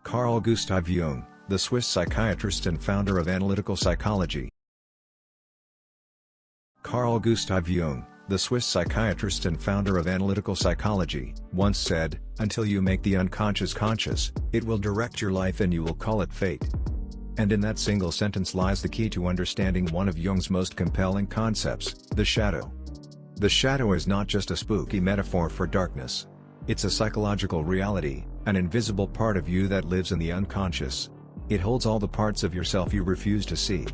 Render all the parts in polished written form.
Carl Gustav Jung, the Swiss psychiatrist and founder of analytical psychology. Carl Gustav Jung, the Swiss psychiatrist and founder of analytical psychology, once said, "Until you make the unconscious conscious, it will direct your life and you will call it fate." And in that single sentence lies the key to understanding one of Jung's most compelling concepts, the shadow. The shadow is not just a spooky metaphor for darkness. It's a psychological reality, an invisible part of you that lives in the unconscious. It holds all the parts of yourself you refuse to see.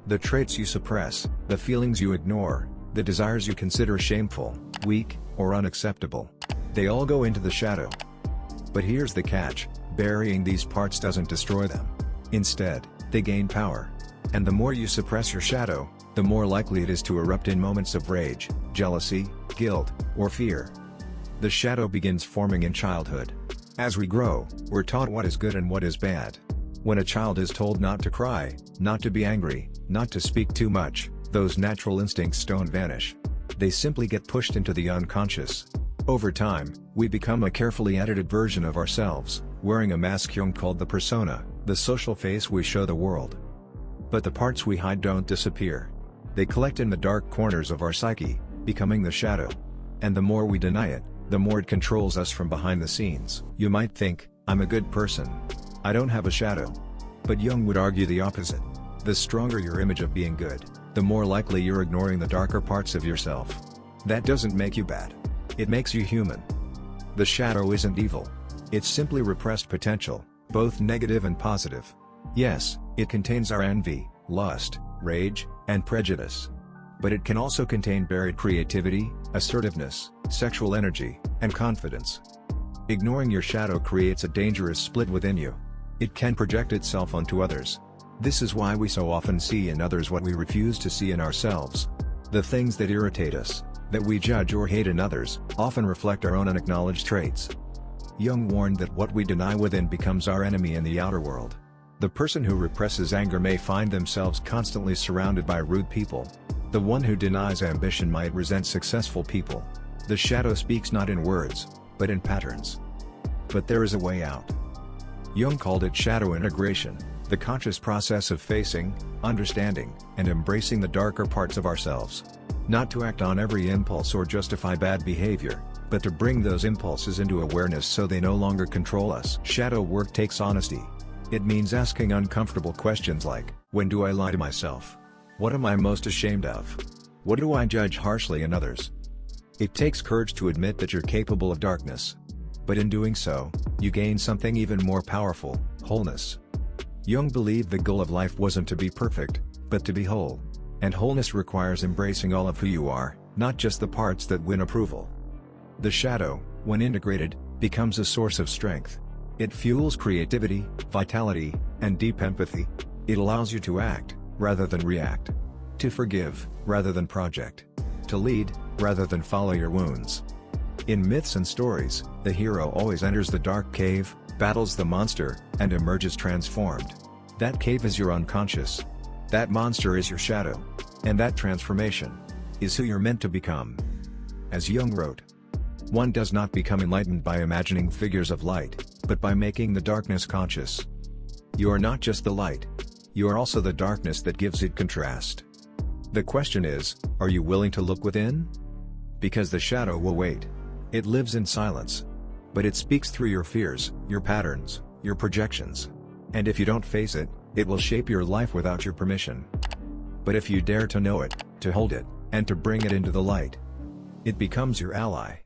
The traits you suppress, the feelings you ignore, the desires you consider shameful, weak, or unacceptable. They all go into the shadow. But here's the catch, burying these parts doesn't destroy them. Instead, they gain power. And the more you suppress your shadow, the more likely it is to erupt in moments of rage, jealousy, guilt, or fear. The shadow begins forming in childhood. As we grow, we're taught what is good and what is bad. When a child is told not to cry, not to be angry, not to speak too much, those natural instincts don't vanish. They simply get pushed into the unconscious. Over time, we become a carefully edited version of ourselves, wearing a mask Jung called the persona, the social face we show the world. But the parts we hide don't disappear. They collect in the dark corners of our psyche, becoming the shadow. And the more we deny it, the more it controls us from behind the scenes. You might think, "I'm a good person. I don't have a shadow." But Jung would argue the opposite. The stronger your image of being good, the more likely you're ignoring the darker parts of yourself. That doesn't make you bad. It makes you human. The shadow isn't evil. It's simply repressed potential, both negative and positive. Yes, it contains our envy, lust, rage, and prejudice. But it can also contain buried creativity, assertiveness, sexual energy, and confidence. Ignoring your shadow creates a dangerous split within you. It can project itself onto others. This is why we so often see in others what we refuse to see in ourselves. The things that irritate us, that we judge or hate in others, often reflect our own unacknowledged traits. Jung warned that what we deny within becomes our enemy in the outer world. The person who represses anger may find themselves constantly surrounded by rude people. The one who denies ambition might resent successful people. The shadow speaks not in words, but in patterns. But there is a way out. Jung called it shadow integration, the conscious process of facing, understanding, and embracing the darker parts of ourselves. Not to act on every impulse or justify bad behavior, but to bring those impulses into awareness so they no longer control us. Shadow work takes honesty. It means asking uncomfortable questions like, when do I lie to myself? What am I most ashamed of? What do I judge harshly in others? It takes courage to admit that you're capable of darkness. But in doing so, you gain something even more powerful, wholeness. Jung believed the goal of life wasn't to be perfect, but to be whole. And wholeness requires embracing all of who you are, not just the parts that win approval. The shadow, when integrated, becomes a source of strength. It fuels creativity, vitality, and deep empathy. It allows you to act, rather than react. To forgive, rather than project. To lead, rather than follow your wounds. In myths and stories, the hero always enters the dark cave, battles the monster, and emerges transformed. That cave is your unconscious. That monster is your shadow. And that transformation is who you're meant to become. As Jung wrote, one does not become enlightened by imagining figures of light, but by making the darkness conscious. You are not just the light. You are also the darkness that gives it contrast. The question is, are you willing to look within? Because the shadow will wait. It lives in silence. But it speaks through your fears, your patterns, your projections. And if you don't face it, it will shape your life without your permission. But if you dare to know it, to hold it, and to bring it into the light, it becomes your ally.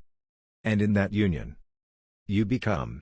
And in that union, you become